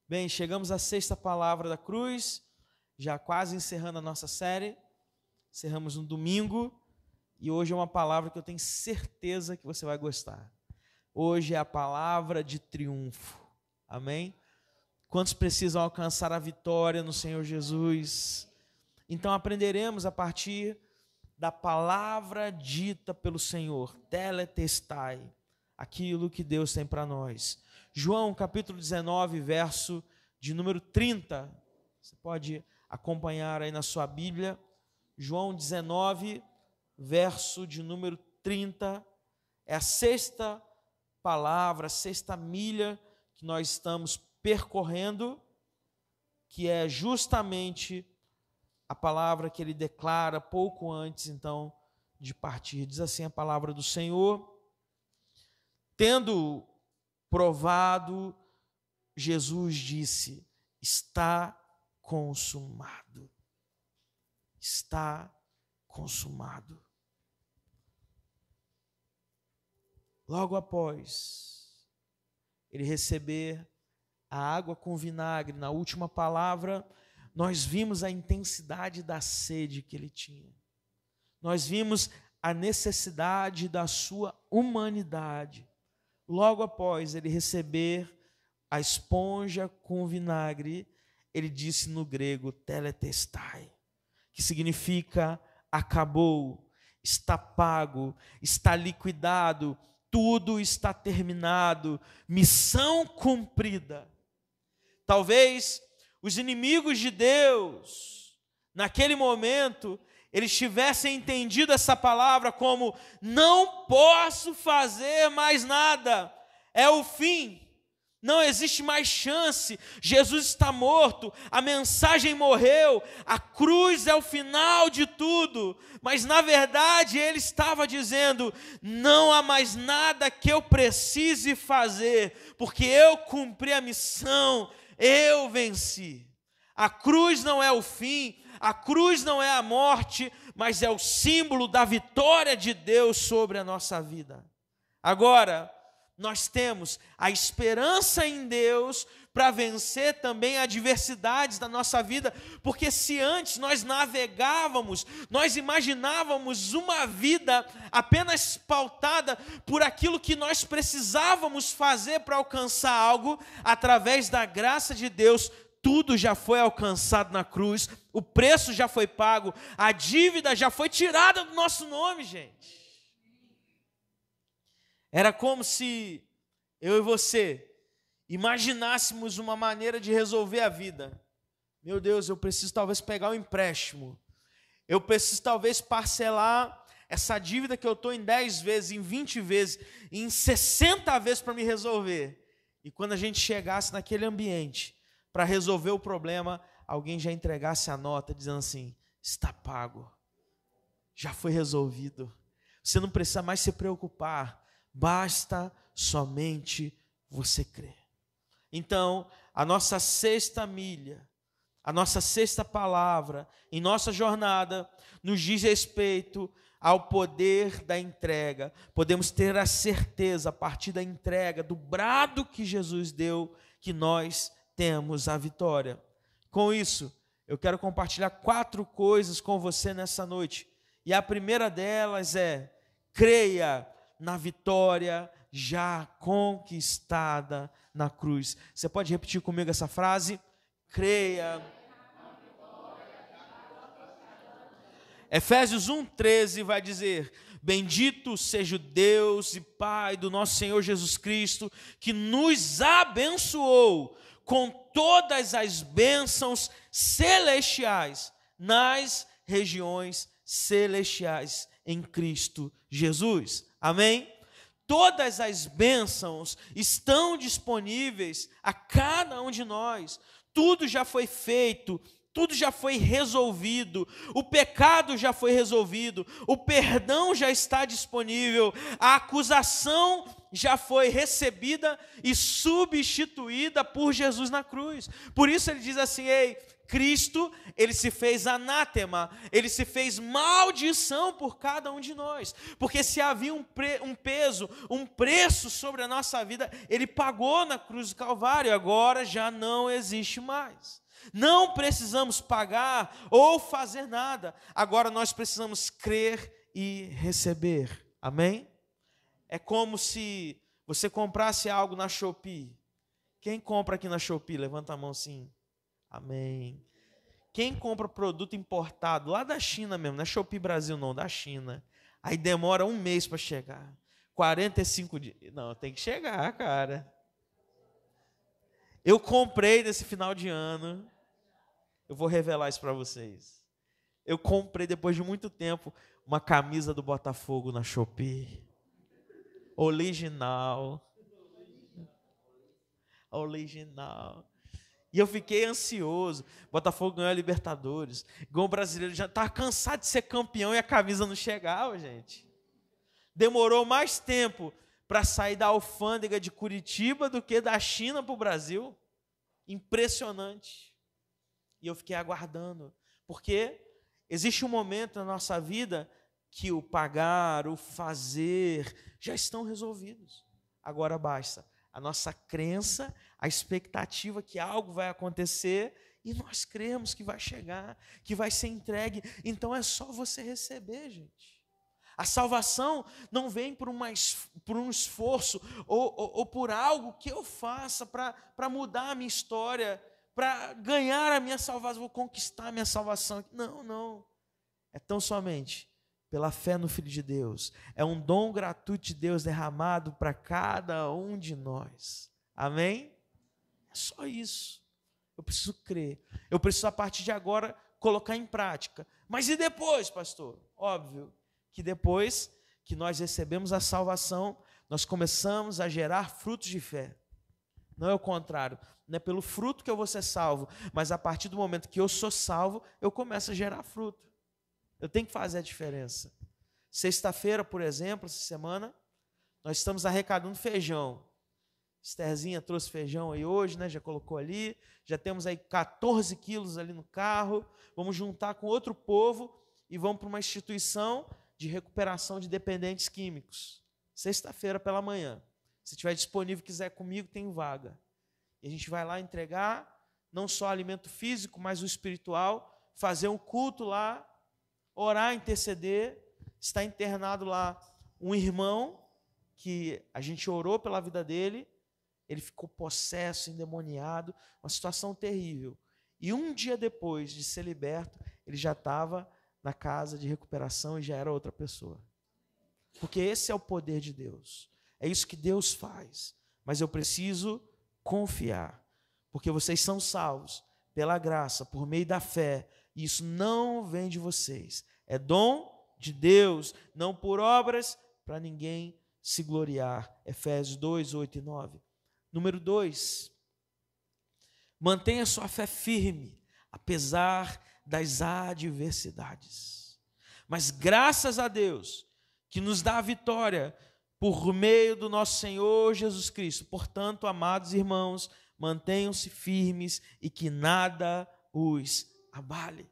Bem, chegamos à sexta palavra da cruz, já quase encerrando a nossa série. Encerramos no domingo e hoje é uma palavra que eu tenho certeza que você vai gostar. Hoje é a palavra de triunfo. Amém? Quantos precisam alcançar a vitória no Senhor Jesus? Então aprenderemos a partir da palavra dita pelo Senhor, teletestai, aquilo que Deus tem para nós. João capítulo 19, verso de número 30. Você pode acompanhar aí na sua Bíblia. João 19, verso de número 30. É a sexta palavra, a sexta milha que nós estamos percorrendo, que é justamente a palavra que ele declara pouco antes, então, de partir. Diz assim a palavra do Senhor: tendo provado, Jesus disse: está consumado. Está consumado. Logo após ele receber a água com vinagre, na última palavra, nós vimos a intensidade da sede que ele tinha. Nós vimos a necessidade da sua humanidade. Logo após ele receber a esponja com vinagre, ele disse no grego teletestai, que significa acabou, está pago, está liquidado, tudo está terminado, missão cumprida. Talvez os inimigos de Deus, naquele momento, eles tivessem entendido essa palavra como: não posso fazer mais nada, é o fim, não existe mais chance, Jesus está morto, a mensagem morreu, a cruz é o final de tudo. Mas na verdade ele estava dizendo: não há mais nada que eu precise fazer, porque eu cumpri a missão, eu venci. A cruz não é o fim, a cruz não é a morte, mas é o símbolo da vitória de Deus sobre a nossa vida. Agora, nós temos a esperança em Deus para vencer também adversidades da nossa vida, porque se antes nós navegávamos, nós imaginávamos uma vida apenas pautada por aquilo que nós precisávamos fazer para alcançar algo, através da graça de Deus, tudo já foi alcançado na cruz, o preço já foi pago, a dívida já foi tirada do nosso nome, gente. Era como se eu e você imaginássemos uma maneira de resolver a vida. Meu Deus, eu preciso talvez pegar um empréstimo, eu preciso talvez parcelar essa dívida que eu estou em 10 vezes, em 20 vezes, em 60 vezes para me resolver. E quando a gente chegasse naquele ambiente, para resolver o problema, alguém já entregasse a nota dizendo assim: está pago, já foi resolvido, você não precisa mais se preocupar, basta somente você crer. Então, a nossa sexta milha, a nossa sexta palavra em nossa jornada nos diz respeito ao poder da entrega. Podemos ter a certeza, a partir da entrega, do brado que Jesus deu, que nós temos a vitória. Com isso, eu quero compartilhar 4 coisas com você nessa noite. E a primeira delas é: creia na vitória já conquistada na cruz. Você pode repetir comigo essa frase? Creia. Efésios 1:13 vai dizer: bendito seja o Deus e Pai do nosso Senhor Jesus Cristo, que nos abençoou com todas as bênçãos celestiais nas regiões celestiais em Cristo Jesus. Amém? Todas as bênçãos estão disponíveis a cada um de nós. Tudo já foi feito, Tudo já foi resolvido, o pecado já foi resolvido, o perdão já está disponível, a acusação já foi recebida e substituída por Jesus na cruz. Por isso ele diz assim: ei, Cristo, ele se fez anátema, ele se fez maldição por cada um de nós, porque se havia um peso, um preço sobre a nossa vida, ele pagou na cruz do Calvário, agora já não existe mais. Não precisamos pagar ou fazer nada, agora nós precisamos crer e receber, amém? É como se você comprasse algo na Shopee. Quem compra aqui na Shopee? Levanta a mão assim, amém. Quem compra produto importado, lá da China mesmo, não é Shopee Brasil não, da China, aí demora 1 mês para chegar, 45 dias, não, tem que chegar, cara. Eu comprei nesse final de ano. Eu vou revelar isso para vocês. Eu comprei, depois de muito tempo, uma camisa do Botafogo na Shopee. Original. E eu fiquei ansioso. Botafogo ganhou a Libertadores. Igual o brasileiro já estava cansado de ser campeão e a camisa não chegava, gente. Demorou mais tempo para sair da alfândega de Curitiba do que da China para o Brasil. Impressionante. E eu fiquei aguardando, porque existe um momento na nossa vida que o pagar, o fazer, já estão resolvidos. Agora basta a nossa crença, a expectativa que algo vai acontecer, e nós cremos que vai chegar, que vai ser entregue. Então é só você receber, gente. A salvação não vem por um esforço ou por algo que eu faça para mudar a minha história, para ganhar a minha salvação, vou conquistar a minha salvação. Não. É tão somente pela fé no Filho de Deus. É um dom gratuito de Deus derramado para cada um de nós. Amém? É só isso. Eu preciso crer. Eu preciso, a partir de agora, colocar em prática. Mas e depois, pastor? Óbvio que depois que nós recebemos a salvação, nós começamos a gerar frutos de fé. Não é o contrário. Não é pelo fruto que eu vou ser salvo, mas a partir do momento que eu sou salvo, eu começo a gerar fruto. Eu tenho que fazer a diferença. Sexta-feira, por exemplo, essa semana, nós estamos arrecadando feijão. Estherzinha trouxe feijão aí hoje, né? Já colocou ali. Já temos aí 14 quilos ali no carro. Vamos juntar com outro povo e vamos para uma instituição de recuperação de dependentes químicos. Sexta-feira pela manhã. Se tiver disponível, quiser comigo, tem vaga. E a gente vai lá entregar, não só alimento físico, mas o espiritual, fazer um culto lá, orar, interceder. Está internado lá um irmão, que a gente orou pela vida dele, ele ficou possesso, endemoniado, uma situação terrível. E um dia depois de ser liberto, ele já estava na casa de recuperação e já era outra pessoa. Porque esse é o poder de Deus. É isso que Deus faz. Mas eu preciso confiar, porque vocês são salvos pela graça, por meio da fé, e isso não vem de vocês, é dom de Deus, não por obras, para ninguém se gloriar. Efésios 2, 8 e 9. Número 2, mantenha sua fé firme, apesar das adversidades, mas graças a Deus, que nos dá a vitória, por meio do nosso Senhor Jesus Cristo. Portanto, amados irmãos, mantenham-se firmes e que nada os abale.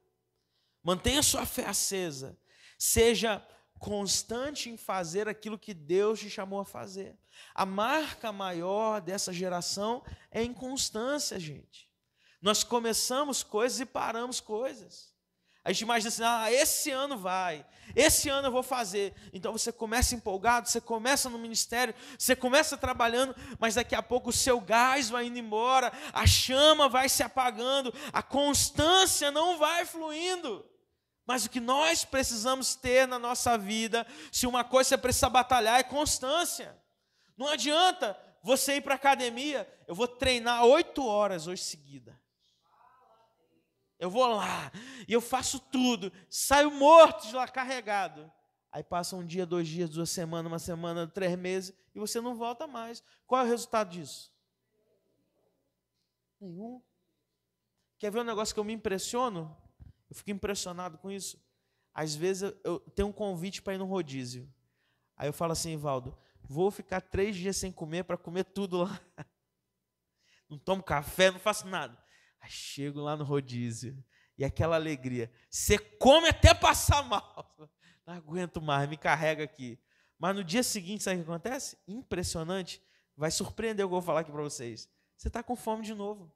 Mantenha sua fé acesa. Seja constante em fazer aquilo que Deus te chamou a fazer. A marca maior dessa geração é a inconstância, gente. Nós começamos coisas e paramos coisas. A gente imagina assim, esse ano vai, esse ano eu vou fazer. Então você começa empolgado, você começa no ministério, você começa trabalhando, mas daqui a pouco o seu gás vai indo embora, a chama vai se apagando, a constância não vai fluindo. Mas o que nós precisamos ter na nossa vida, se uma coisa você precisa batalhar, é constância. Não adianta você ir para a academia, eu vou treinar 8 horas hoje seguida. Eu vou lá, e eu faço tudo, saio morto de lá, carregado. Aí passa um dia, 2 dias, 2 semanas, 1 semana, 3 meses, e você não volta mais. Qual é o resultado disso? Nenhum. Quer ver um negócio que eu me impressiono? Eu fico impressionado com isso. Às vezes eu tenho um convite para ir no rodízio. Aí eu falo assim, Valdo, vou ficar 3 dias sem comer para comer tudo lá. Não tomo café, não faço nada. Aí chego lá no rodízio e aquela alegria. Você come até passar mal. Não aguento mais, me carrega aqui. Mas no dia seguinte, sabe o que acontece? Impressionante. Vai surpreender o que eu vou falar aqui para vocês. Você está com fome de novo.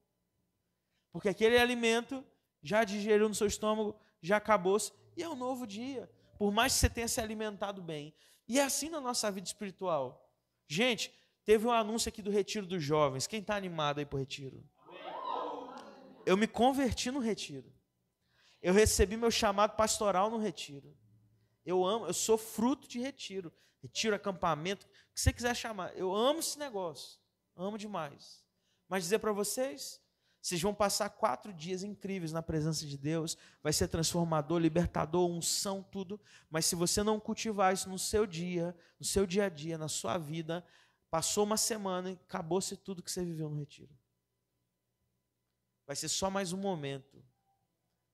Porque aquele alimento já digeriu no seu estômago, já acabou-se, e é um novo dia. Por mais que você tenha se alimentado bem. E é assim na nossa vida espiritual. Gente, teve um anúncio aqui do Retiro dos Jovens. Quem está animado aí para o Retiro? Eu me converti no Retiro. Eu recebi meu chamado pastoral no Retiro. Eu amo, eu sou fruto de Retiro. Retiro, acampamento, o que você quiser chamar. Eu amo esse negócio. Amo demais. Mas dizer para vocês, vocês vão passar 4 dias incríveis na presença de Deus, vai ser transformador, libertador, unção, tudo, mas se você não cultivar isso no seu dia a dia, na sua vida, passou uma semana e acabou-se tudo que você viveu no retiro. Vai ser só mais um momento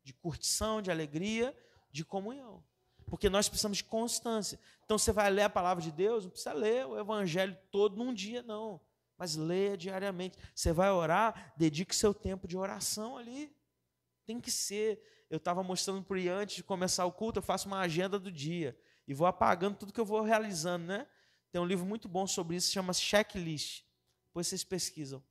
de curtição, de alegria, de comunhão, porque nós precisamos de constância. Então você vai ler a palavra de Deus, não precisa ler o evangelho todo num dia, não. Mas leia diariamente. Você vai orar, dedique seu tempo de oração ali. Tem que ser. Eu estava mostrando para o Ian, antes de começar o culto, eu faço uma agenda do dia. E vou apagando tudo que eu vou realizando, né? Tem um livro muito bom sobre isso, chama Checklist. Depois vocês pesquisam.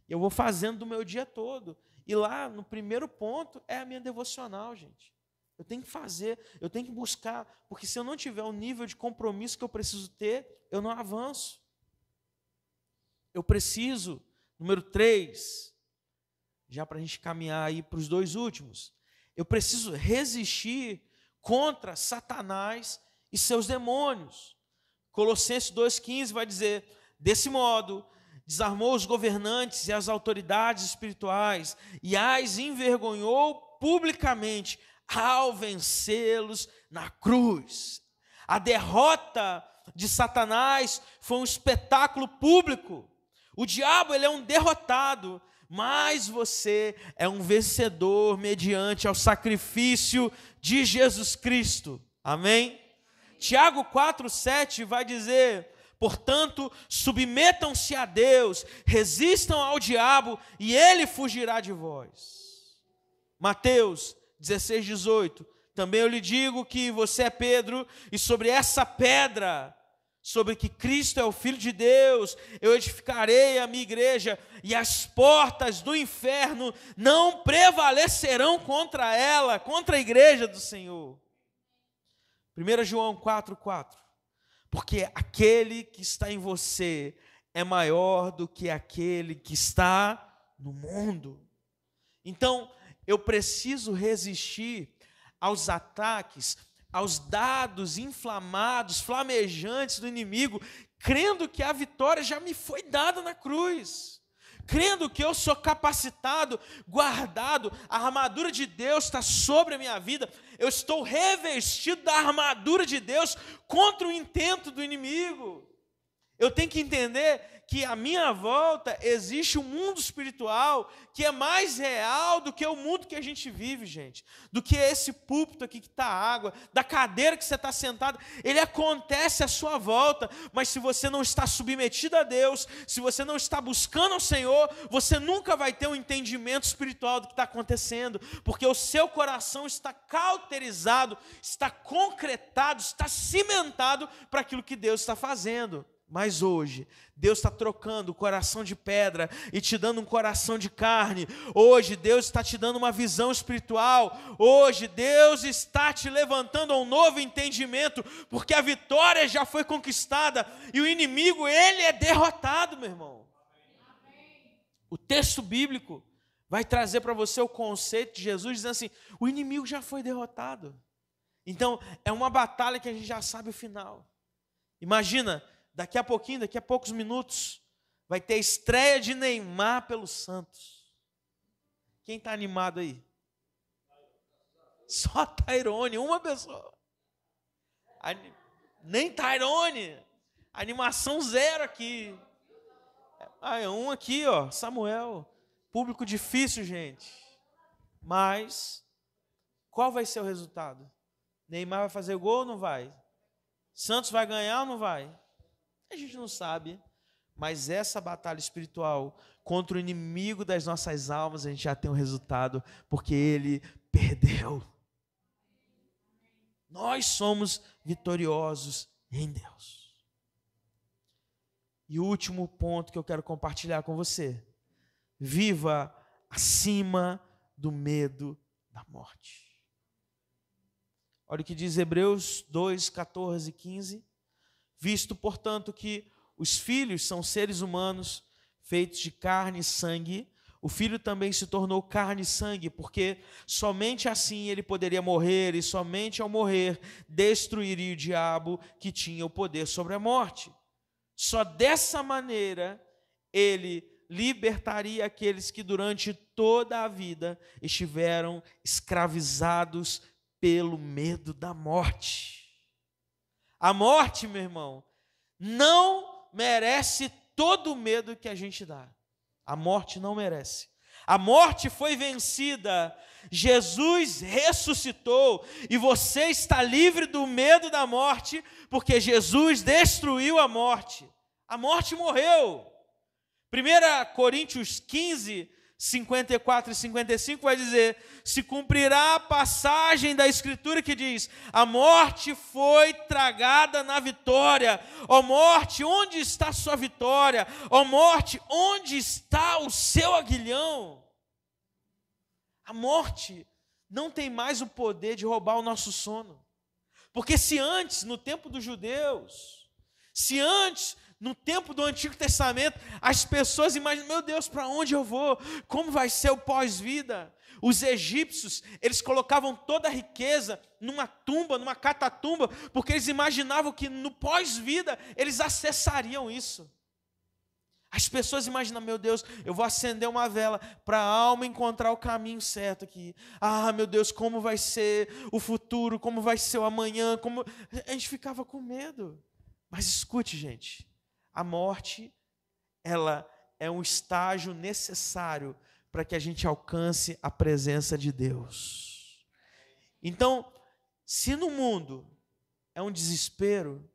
E eu vou fazendo do meu dia todo. E lá, no primeiro ponto, é a minha devocional, gente. Eu tenho que fazer, eu tenho que buscar. Porque se eu não tiver o nível de compromisso que eu preciso ter, eu não avanço. Eu preciso, número 3, já para a gente caminhar aí para os 2 últimos, eu preciso resistir contra Satanás e seus demônios. Colossenses 2,15 vai dizer, desse modo, desarmou os governantes e as autoridades espirituais e as envergonhou publicamente ao vencê-los na cruz. A derrota de Satanás foi um espetáculo público. O diabo, ele é um derrotado, mas você é um vencedor mediante ao sacrifício de Jesus Cristo. Amém? Tiago 4,7 vai dizer, portanto, submetam-se a Deus, resistam ao diabo e ele fugirá de vós. Mateus 16,18, também eu lhe digo que você é Pedro e sobre essa pedra, sobre que Cristo é o Filho de Deus, eu edificarei a minha igreja, e as portas do inferno não prevalecerão contra ela, contra a igreja do Senhor. 1 João 4,4, porque aquele que está em você é maior do que aquele que está no mundo. Então, eu preciso resistir aos ataques, aos dados inflamados, flamejantes do inimigo, crendo que a vitória já me foi dada na cruz, crendo que eu sou capacitado, guardado, a armadura de Deus está sobre a minha vida, eu estou revestido da armadura de Deus contra o intento do inimigo. Eu tenho que entender que à minha volta existe um mundo espiritual que é mais real do que o mundo que a gente vive, gente. Do que esse púlpito aqui que está água, da cadeira que você está sentado. Ele acontece à sua volta, mas se você não está submetido a Deus, se você não está buscando ao Senhor, você nunca vai ter um entendimento espiritual do que está acontecendo, porque o seu coração está cauterizado, está concretado, está cimentado para aquilo que Deus está fazendo. Mas hoje, Deus está trocando o coração de pedra e te dando um coração de carne. Hoje, Deus está te dando uma visão espiritual. Hoje, Deus está te levantando a um novo entendimento, porque a vitória já foi conquistada e o inimigo, ele é derrotado, meu irmão. O texto bíblico vai trazer para você o conceito de Jesus, dizendo assim, o inimigo já foi derrotado. Então, é uma batalha que a gente já sabe o final. Imagina, daqui a pouquinho, daqui a poucos minutos, vai ter a estreia de Neymar pelos Santos. Quem está animado aí? Só Tairone, uma pessoa. Nem Tairone. Animação zero aqui. Ah, é um aqui, ó, Samuel. Público difícil, gente. Mas qual vai ser o resultado? Neymar vai fazer gol ou não vai? Santos vai ganhar ou não vai? A gente não sabe. Mas essa batalha espiritual contra o inimigo das nossas almas, a gente já tem um resultado, porque ele perdeu. Nós somos vitoriosos em Deus. E o último ponto que eu quero compartilhar com você: viva acima do medo da morte. Olha o que diz Hebreus 2, 14 e 15. Visto, portanto, que os filhos são seres humanos feitos de carne e sangue, o Filho também se tornou carne e sangue, porque somente assim ele poderia morrer, e somente ao morrer destruiria o diabo que tinha o poder sobre a morte. Só dessa maneira ele libertaria aqueles que durante toda a vida estiveram escravizados pelo medo da morte. A morte, meu irmão, não merece todo o medo que a gente dá. A morte não merece. A morte foi vencida, Jesus ressuscitou e você está livre do medo da morte, porque Jesus destruiu a morte. A morte morreu. 1 Coríntios 15, 54 e 55 vai dizer: se cumprirá a passagem da Escritura que diz: a morte foi tragada na vitória. Ó morte, onde está a sua vitória? Ó morte, onde está o seu aguilhão? A morte não tem mais o poder de roubar o nosso sono. Porque se antes, no tempo dos judeus, se antes, no tempo do Antigo Testamento, as pessoas imaginam: meu Deus, para onde eu vou? Como vai ser o pós-vida? Os egípcios, eles colocavam toda a riqueza numa tumba, numa catatumba, porque eles imaginavam que no pós-vida eles acessariam isso. As pessoas imaginam: meu Deus, eu vou acender uma vela para a alma encontrar o caminho certo aqui. Ah, meu Deus, como vai ser o futuro, como vai ser o amanhã, como... A gente ficava com medo. Mas escute, gente, a morte, ela é um estágio necessário para que a gente alcance a presença de Deus. Então, se no mundo é um desespero,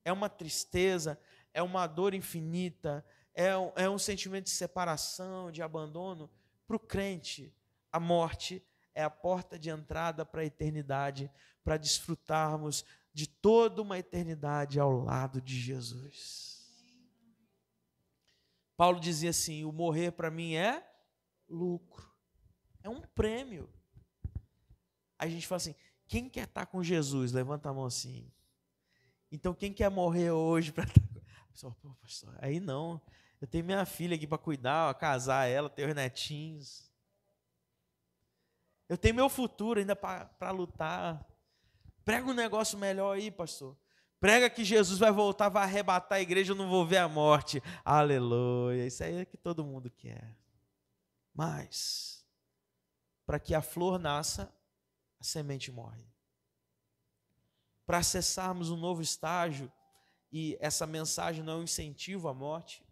é uma tristeza, é uma dor infinita, é um sentimento de separação, de abandono, para o crente, a morte é a porta de entrada para a eternidade, para desfrutarmos de toda uma eternidade ao lado de Jesus. Paulo dizia assim: o morrer para mim é lucro, é um prêmio. Aí a gente fala assim: quem quer estar com Jesus? Levanta a mão assim. Então quem quer morrer hoje para estar com... Pô, pastor, aí não, eu tenho minha filha aqui para cuidar, casar ela, ter os netinhos. Eu tenho meu futuro ainda para lutar. Prega um negócio melhor aí, pastor. Prega que Jesus vai voltar, vai arrebatar a igreja, eu não vou ver a morte. Aleluia. Isso aí é que todo mundo quer. Mas, para que a flor nasça, a semente morre. Para acessarmos um novo estágio, e essa mensagem não é um incentivo à morte,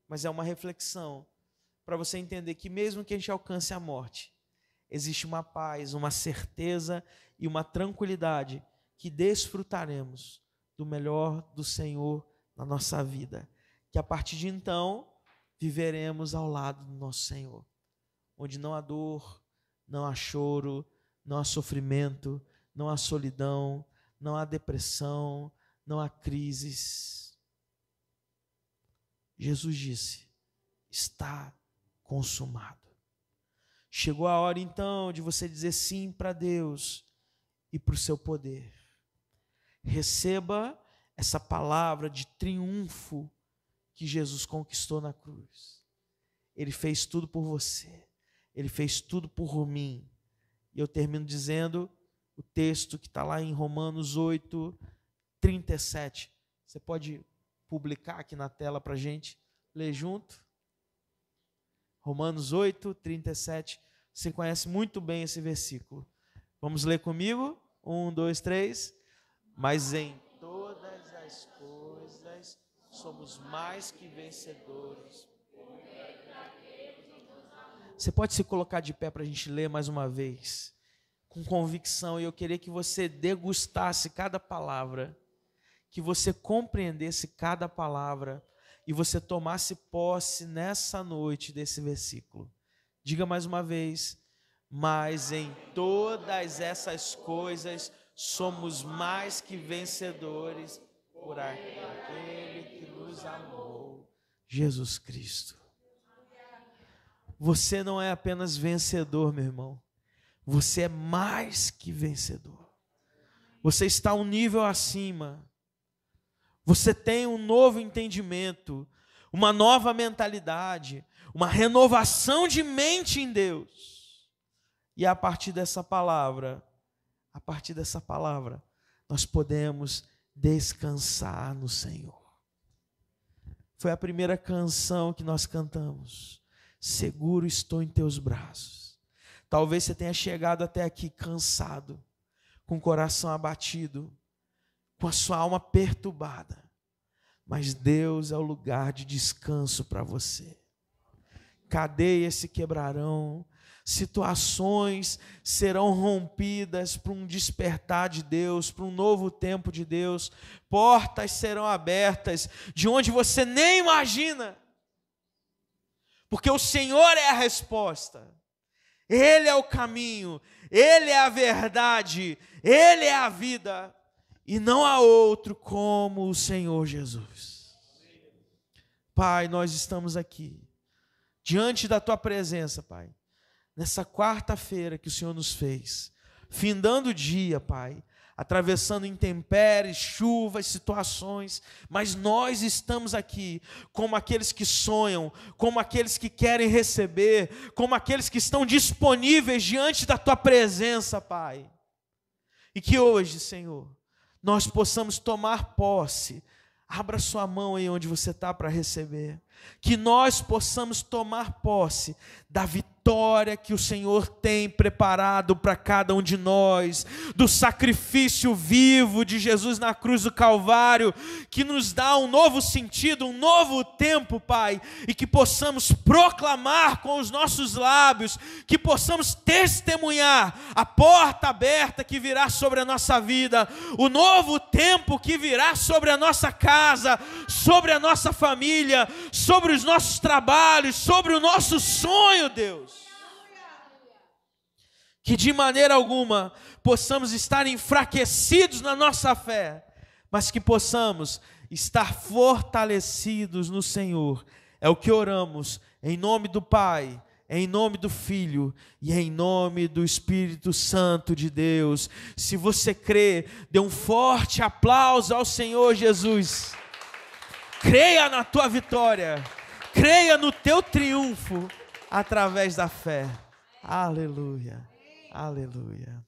mas é uma reflexão, para você entender que mesmo que a gente alcance a morte, existe uma paz, uma certeza e uma tranquilidade que desfrutaremos do melhor do Senhor na nossa vida. Que a partir de então, viveremos ao lado do nosso Senhor, onde não há dor, não há choro, não há sofrimento, não há solidão, não há depressão, não há crises. Jesus disse: está consumado. Chegou a hora então de você dizer sim para Deus e para o seu poder. Receba essa palavra de triunfo que Jesus conquistou na cruz. Ele fez tudo por você, Ele fez tudo por mim. E eu termino dizendo o texto que está lá em Romanos 8, 37. Você pode publicar aqui na tela para a gente ler junto? Romanos 8, 37. Você conhece muito bem esse versículo. Vamos ler comigo? 1, 2, 3. Mas em todas as coisas somos mais que vencedores. Você pode se colocar de pé para a gente ler mais uma vez, com convicção, e eu queria que você degustasse cada palavra, que você compreendesse cada palavra, e você tomasse posse nessa noite desse versículo. Diga mais uma vez: mas em todas essas coisas somos mais que vencedores por aquele que nos amou, Jesus Cristo. Você não é apenas vencedor, meu irmão. Você é mais que vencedor. Você está um nível acima. Você tem um novo entendimento, uma nova mentalidade, uma renovação de mente em Deus. E a partir dessa palavra, nós podemos descansar no Senhor. Foi a primeira canção que nós cantamos. Seguro estou em teus braços. Talvez você tenha chegado até aqui cansado, com o coração abatido, com a sua alma perturbada. Mas Deus é o lugar de descanso para você. Cadeias se quebrarão, situações serão rompidas para um despertar de Deus, para um novo tempo de Deus. Portas serão abertas de onde você nem imagina. Porque o Senhor é a resposta, Ele é o caminho, Ele é a verdade, Ele é a vida, e não há outro como o Senhor Jesus. Pai, nós estamos aqui, diante da Tua presença, Pai, nessa quarta-feira que o Senhor nos fez, findando o dia, Pai, atravessando intempéries, chuvas, situações, mas nós estamos aqui como aqueles que sonham, como aqueles que querem receber, como aqueles que estão disponíveis diante da Tua presença, Pai. E que hoje, Senhor, nós possamos tomar posse. Abra sua mão aí onde você está para receber. Que nós possamos tomar posse da vitória que o Senhor tem preparado para cada um de nós, do sacrifício vivo de Jesus na cruz do Calvário, que nos dá um novo sentido, um novo tempo, Pai, e que possamos proclamar com os nossos lábios, que possamos testemunhar a porta aberta que virá sobre a nossa vida, o novo tempo que virá sobre a nossa casa, sobre a nossa família, sobre os nossos trabalhos, sobre o nosso sonho, Deus. Que de maneira alguma possamos estar enfraquecidos na nossa fé, mas que possamos estar fortalecidos no Senhor. É o que oramos, em nome do Pai, em nome do Filho e em nome do Espírito Santo de Deus. Se você crê, dê um forte aplauso ao Senhor Jesus. Creia na tua vitória, creia no teu triunfo através da fé. Aleluia, aleluia.